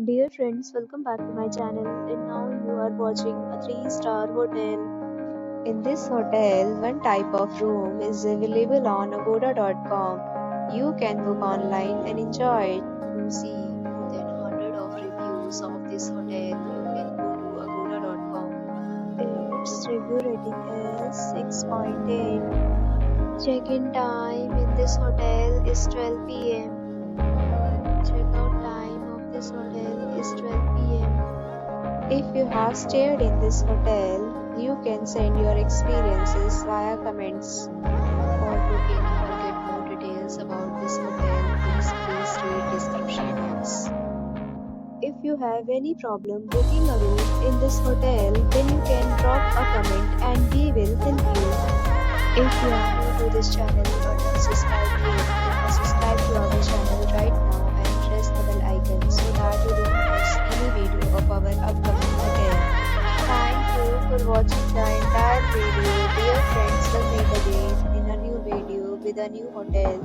Dear friends, welcome back to my channel. And now you are watching a 3-star hotel. In this hotel, one type of room is available on agoda.com. You can book online and enjoy it. To see more than 100 of reviews of this hotel, you can go to agoda.com. Its review rating is 6.8. Check-in time in this hotel is 12 p.m. Check-out time of this hotel is 12 p.m. If you have stayed in this hotel, you can send your experiences via comments. For booking or get more details about this hotel, please read description box. If you have any problem booking a room in this hotel, then you can drop a comment and we will help you. If you are new to this channel or not subscribed yet, then subscribe to our channel right now and press the bell icon so that you don't miss any video of our upcoming hotel. Thank you for watching the entire video. Dear friends, we'll meet again in a new video with a new hotel.